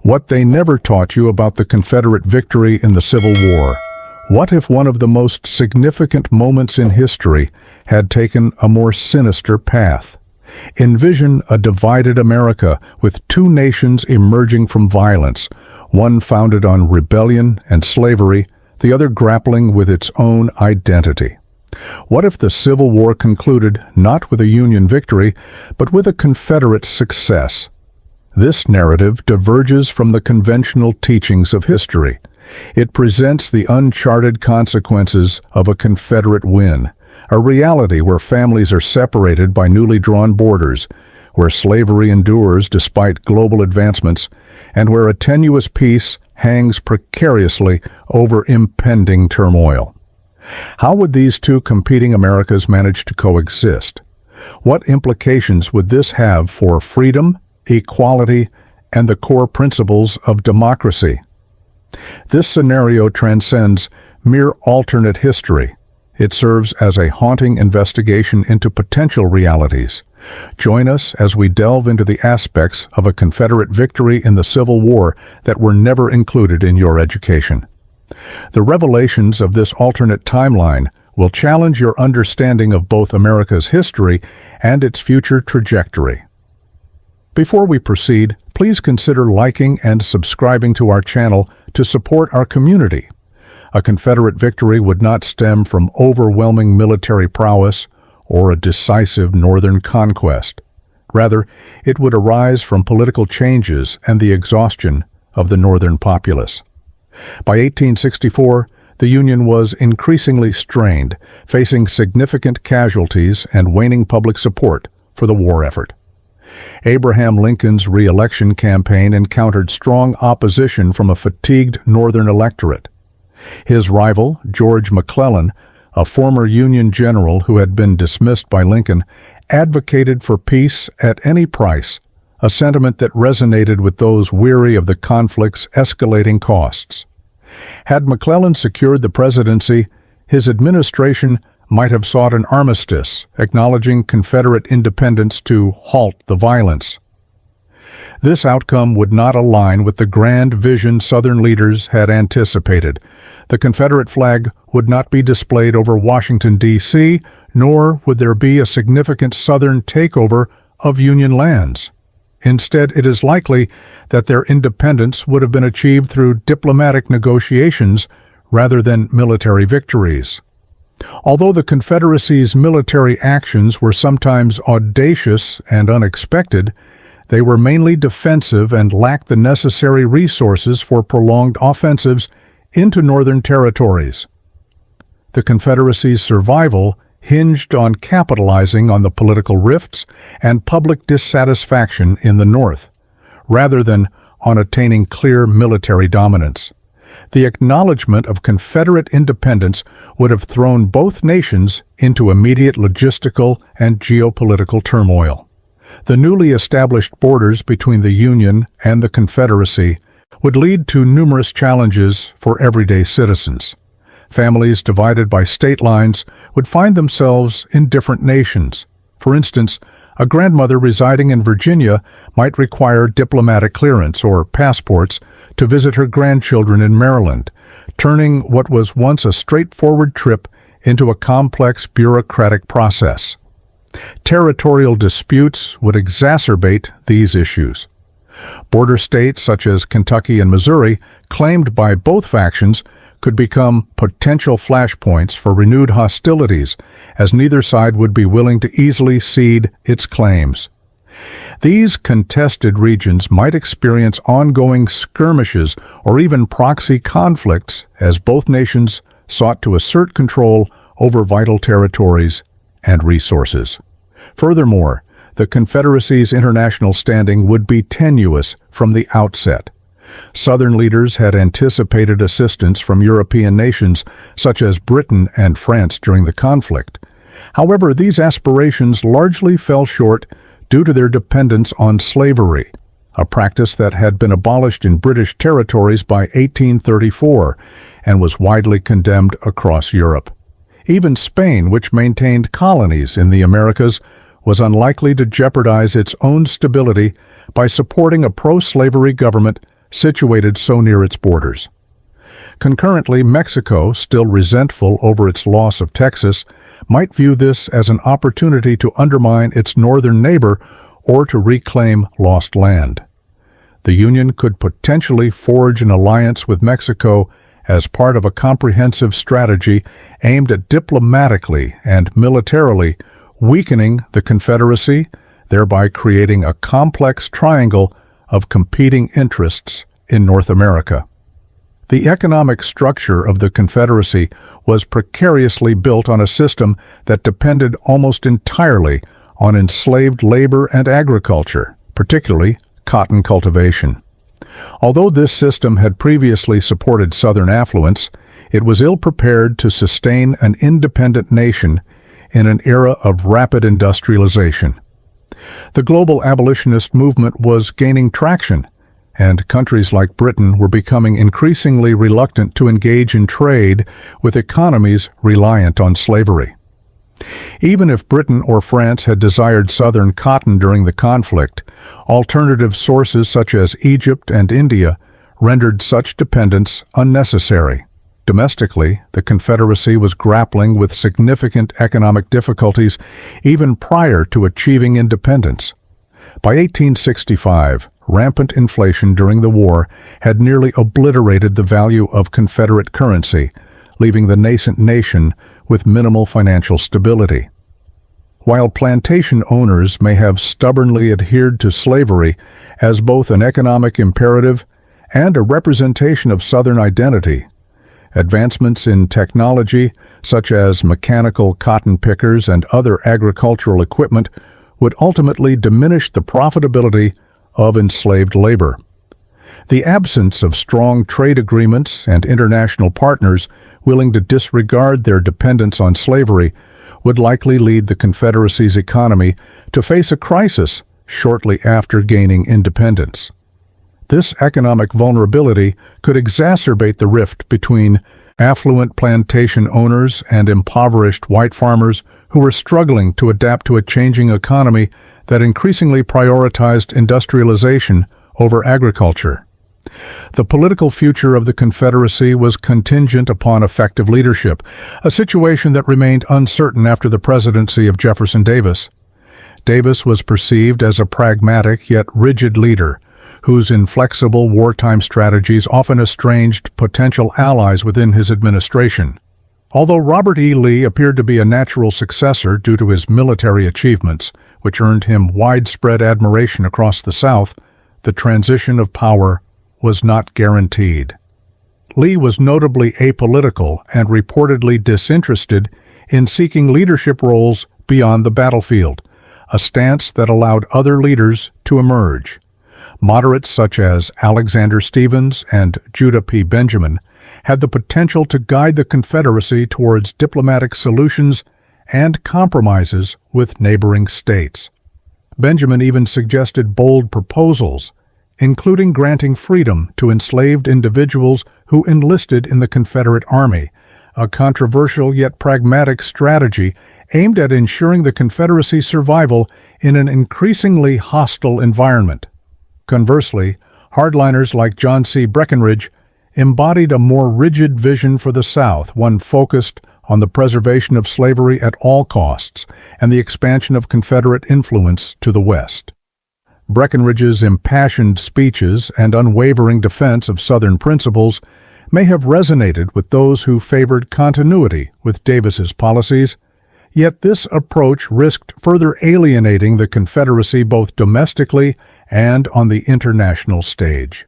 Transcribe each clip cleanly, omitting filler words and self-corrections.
What they never taught you about the Confederate victory in the Civil War. What if one of the most significant moments in history had taken a more sinister path? Envision a divided America with two nations emerging from violence, one founded on rebellion and slavery, the other grappling with its own identity. What if the Civil War concluded not with a Union victory, but with a Confederate success? This narrative diverges from the conventional teachings of history. It presents the uncharted consequences of a Confederate win, a reality where families are separated by newly drawn borders, where slavery endures despite global advancements, and where a tenuous peace hangs precariously over impending turmoil. How would these two competing Americas manage to coexist? What implications would this have for freedom, equality, and the core principles of democracy? This scenario transcends mere alternate history. It serves as a haunting investigation into potential realities. Join us as we delve into the aspects of a Confederate victory in the Civil War that were never included in your education. The revelations of this alternate timeline will challenge your understanding of both America's history and its future trajectory. Before we proceed, please consider liking and subscribing to our channel to support our community. A Confederate victory would not stem from overwhelming military prowess or a decisive Northern conquest. Rather, it would arise from political changes and the exhaustion of the Northern populace. By 1864, the Union was increasingly strained, facing significant casualties and waning public support for the war effort. Abraham Lincoln's re-election campaign encountered strong opposition from a fatigued Northern electorate. His rival, George McClellan, a former Union general who had been dismissed by Lincoln, advocated for peace at any price, a sentiment that resonated with those weary of the conflict's escalating costs. Had McClellan secured the presidency, his administration might have sought an armistice, acknowledging Confederate independence to halt the violence. This outcome would not align with the grand vision Southern leaders had anticipated. The Confederate flag would not be displayed over Washington, D.C., nor would there be a significant Southern takeover of Union lands. Instead, it is likely that their independence would have been achieved through diplomatic negotiations rather than military victories. Although the Confederacy's military actions were sometimes audacious and unexpected, they were mainly defensive and lacked the necessary resources for prolonged offensives into Northern territories. The Confederacy's survival hinged on capitalizing on the political rifts and public dissatisfaction in the North, rather than on attaining clear military dominance. The acknowledgement of Confederate independence would have thrown both nations into immediate logistical and geopolitical turmoil. The newly established borders between the Union and the Confederacy would lead to numerous challenges for everyday citizens. Families divided by state lines would find themselves in different nations. For instance, a grandmother residing in Virginia might require diplomatic clearance or passports to visit her grandchildren in Maryland, turning what was once a straightforward trip into a complex bureaucratic process. Territorial disputes would exacerbate these issues. Border states such as Kentucky and Missouri, claimed by both factions, could become potential flashpoints for renewed hostilities, as neither side would be willing to easily cede its claims. These contested regions might experience ongoing skirmishes or even proxy conflicts as both nations sought to assert control over vital territories and resources. Furthermore, the Confederacy's international standing would be tenuous from the outset. Southern leaders had anticipated assistance from European nations such as Britain and France during the conflict. However, these aspirations largely fell short due to their dependence on slavery, a practice that had been abolished in British territories by 1834 and was widely condemned across Europe. Even Spain, which maintained colonies in the Americas, was unlikely to jeopardize its own stability by supporting a pro-slavery government situated so near its borders. Concurrently, Mexico, still resentful over its loss of Texas, might view this as an opportunity to undermine its northern neighbor or to reclaim lost land. The Union could potentially forge an alliance with Mexico as part of a comprehensive strategy aimed at diplomatically and militarily weakening the Confederacy, thereby creating a complex triangle of competing interests in North America. The economic structure of the Confederacy was precariously built on a system that depended almost entirely on enslaved labor and agriculture, particularly cotton cultivation. Although this system had previously supported Southern affluence, it was ill-prepared to sustain an independent nation in an era of rapid industrialization. The global abolitionist movement was gaining traction, and countries like Britain were becoming increasingly reluctant to engage in trade with economies reliant on slavery. Even if Britain or France had desired Southern cotton during the conflict, alternative sources such as Egypt and India rendered such dependence unnecessary. Domestically, the Confederacy was grappling with significant economic difficulties even prior to achieving independence. By 1865, rampant inflation during the war had nearly obliterated the value of Confederate currency, leaving the nascent nation with minimal financial stability. While plantation owners may have stubbornly adhered to slavery as both an economic imperative and a representation of Southern identity, advancements in technology, such as mechanical cotton pickers and other agricultural equipment, would ultimately diminish the profitability of enslaved labor. The absence of strong trade agreements and international partners willing to disregard their dependence on slavery would likely lead the Confederacy's economy to face a crisis shortly after gaining independence. This economic vulnerability could exacerbate the rift between affluent plantation owners and impoverished white farmers who were struggling to adapt to a changing economy that increasingly prioritized industrialization over agriculture. The political future of the Confederacy was contingent upon effective leadership, a situation that remained uncertain after the presidency of Jefferson Davis. Davis was perceived as a pragmatic yet rigid leader, whose inflexible wartime strategies often estranged potential allies within his administration. Although Robert E. Lee appeared to be a natural successor due to his military achievements, which earned him widespread admiration across the South, the transition of power was not guaranteed. Lee was notably apolitical and reportedly disinterested in seeking leadership roles beyond the battlefield, a stance that allowed other leaders to emerge. Moderates such as Alexander Stephens and Judah P. Benjamin had the potential to guide the Confederacy towards diplomatic solutions and compromises with neighboring states. Benjamin even suggested bold proposals, including granting freedom to enslaved individuals who enlisted in the Confederate Army, a controversial yet pragmatic strategy aimed at ensuring the Confederacy's survival in an increasingly hostile environment. Conversely, hardliners like John C. Breckinridge embodied a more rigid vision for the South, one focused on the preservation of slavery at all costs and the expansion of Confederate influence to the West. Breckinridge's impassioned speeches and unwavering defense of Southern principles may have resonated with those who favored continuity with Davis's policies, yet this approach risked further alienating the Confederacy both domestically and on the international stage.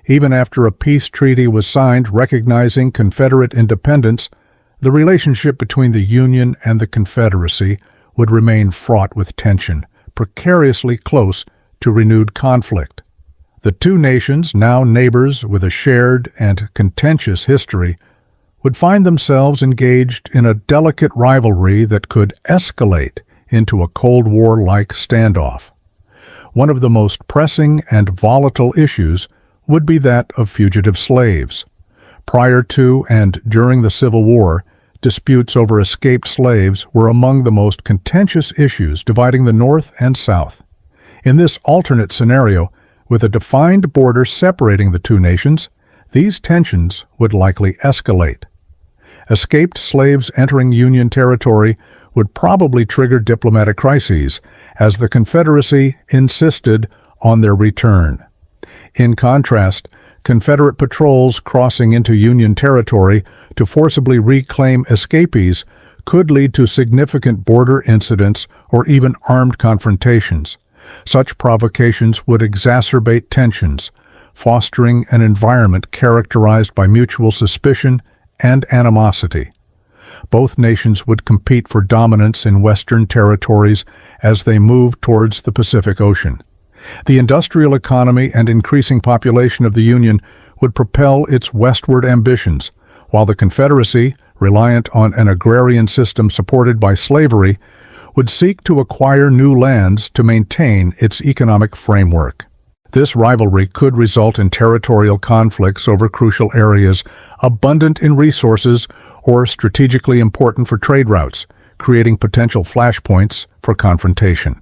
Even after a peace treaty was signed recognizing Confederate independence, the relationship between the Union and the Confederacy would remain fraught with tension, precariously close to renewed conflict. The two nations, now neighbors with a shared and contentious history, would find themselves engaged in a delicate rivalry that could escalate into a Cold War-like standoff. One of the most pressing and volatile issues would be that of fugitive slaves. Prior to and during the Civil War, disputes over escaped slaves were among the most contentious issues dividing the North and South. In this alternate scenario, With a defined border separating the two nations, these tensions would likely escalate. Escaped slaves entering Union territory would probably trigger diplomatic crises, as the Confederacy insisted on their return. In contrast, Confederate patrols crossing into Union territory to forcibly reclaim escapees could lead to significant border incidents or even armed confrontations. Such provocations would exacerbate tensions, fostering an environment characterized by mutual suspicion and animosity. Both nations would compete for dominance in Western territories as they moved towards the Pacific Ocean. The industrial economy and increasing population of the Union would propel its westward ambitions, while the Confederacy, reliant on an agrarian system supported by slavery, would seek to acquire new lands to maintain its economic framework. This rivalry could result in territorial conflicts over crucial areas abundant in resources or strategically important for trade routes, creating potential flashpoints for confrontation.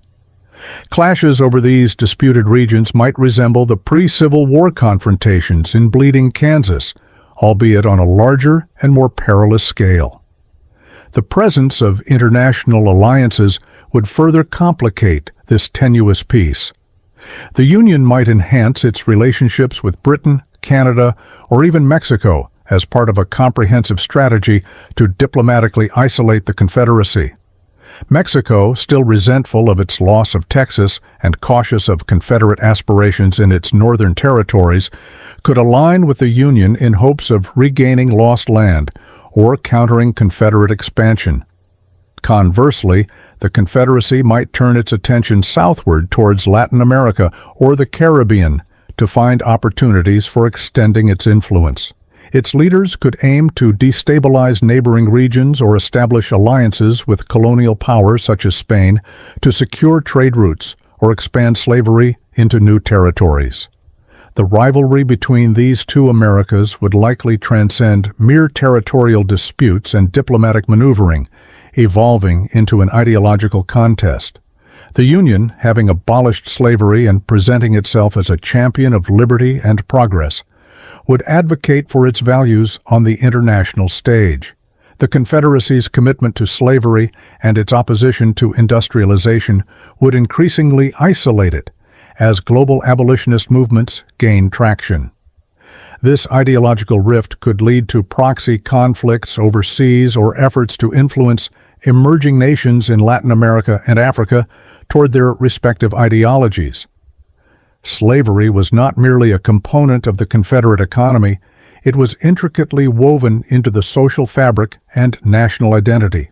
Clashes over these disputed regions might resemble the pre-Civil War confrontations in Bleeding, Kansas, albeit on a larger and more perilous scale. The presence of international alliances would further complicate this tenuous peace. The Union might enhance its relationships with Britain, Canada, or even Mexico as part of a comprehensive strategy to diplomatically isolate the Confederacy. Mexico, still resentful of its loss of Texas and cautious of Confederate aspirations in its northern territories, could align with the Union in hopes of regaining lost land or countering Confederate expansion. Conversely, the Confederacy might turn its attention southward towards Latin America or the Caribbean to find opportunities for extending its influence. Its leaders could aim to destabilize neighboring regions or establish alliances with colonial powers such as Spain to secure trade routes or expand slavery into new territories. The rivalry between these two Americas would likely transcend mere territorial disputes and diplomatic maneuvering, evolving into an ideological contest. The Union, having abolished slavery and presenting itself as a champion of liberty and progress, would advocate for its values on the international stage. The Confederacy's commitment to slavery and its opposition to industrialization would increasingly isolate it as global abolitionist movements gain traction. This ideological rift could lead to proxy conflicts overseas or efforts to influence emerging nations in Latin America and Africa toward their respective ideologies. Slavery was not merely a component of the Confederate economy, it was intricately woven into the social fabric and national identity.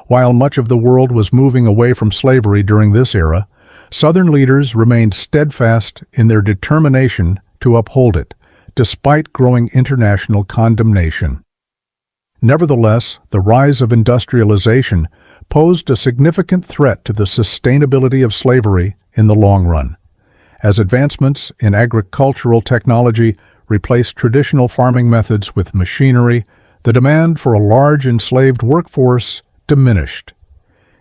While much of the world was moving away from slavery during this era, Southern leaders remained steadfast in their determination to uphold it, despite growing international condemnation. Nevertheless, the rise of industrialization posed a significant threat to the sustainability of slavery in the long run. As advancements in agricultural technology replaced traditional farming methods with machinery, the demand for a large enslaved workforce diminished.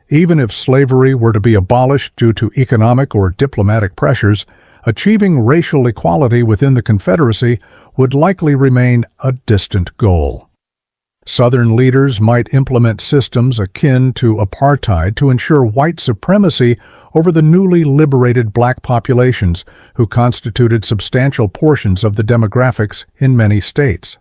Even if slavery were to be abolished due to economic or diplomatic pressures, achieving racial equality within the Confederacy would likely remain a distant goal. Southern leaders might implement systems akin to apartheid to ensure white supremacy over the newly liberated black populations who constituted substantial portions of the demographics in many states.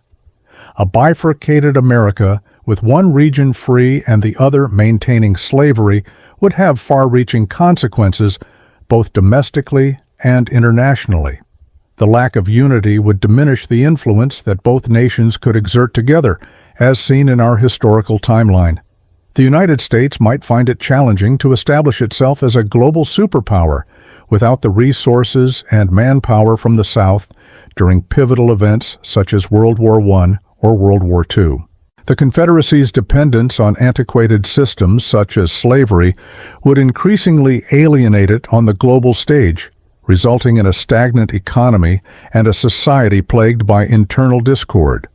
A bifurcated America with one region free and the other maintaining slavery would have far-reaching consequences both domestically and internationally. The lack of unity would diminish the influence that both nations could exert together, as seen in our historical timeline. The United States might find it challenging to establish itself as a global superpower without the resources and manpower from the South during pivotal events such as World War I or World War II. The Confederacy's dependence on antiquated systems such as slavery would increasingly alienate it on the global stage, resulting in a stagnant economy and a society plagued by internal discord.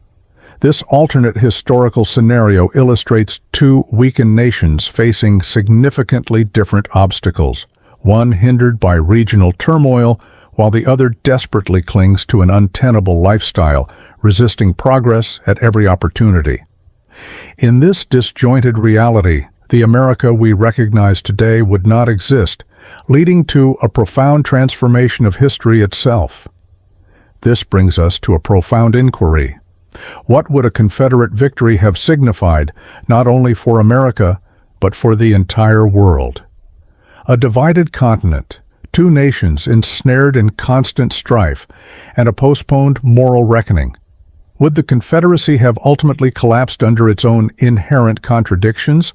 This alternate historical scenario illustrates two weakened nations facing significantly different obstacles, one hindered by regional turmoil while the other desperately clings to an untenable lifestyle, resisting progress at every opportunity. In this disjointed reality, the America we recognize today would not exist, leading to a profound transformation of history itself. This brings us to a profound inquiry. What would a Confederate victory have signified, not only for America, but for the entire world? A divided continent, two nations ensnared in constant strife, and a postponed moral reckoning. Would the Confederacy have ultimately collapsed under its own inherent contradictions,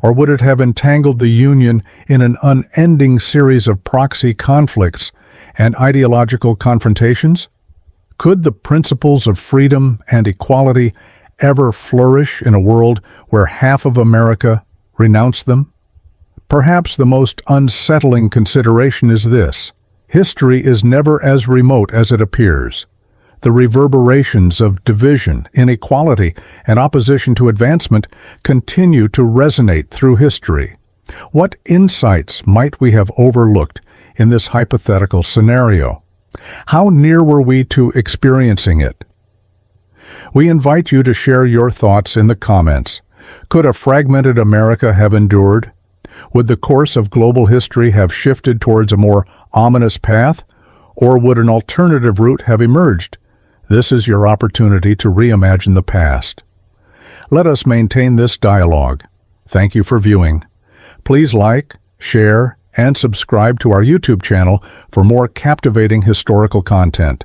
or would it have entangled the Union in an unending series of proxy conflicts and ideological confrontations? Could the principles of freedom and equality ever flourish in a world where half of America renounced them? Perhaps the most unsettling consideration is this: history is never as remote as it appears. The reverberations of division, inequality, and opposition to advancement continue to resonate through history. What insights might we have overlooked in this hypothetical scenario? How near were we to experiencing it? We invite you to share your thoughts in the comments. Could a fragmented America have endured? Would the course of global history have shifted towards a more ominous path? Or would an alternative route have emerged? This is your opportunity to reimagine the past. Let us maintain this dialogue. Thank you for viewing. Please like, share, and subscribe to our YouTube channel for more captivating historical content.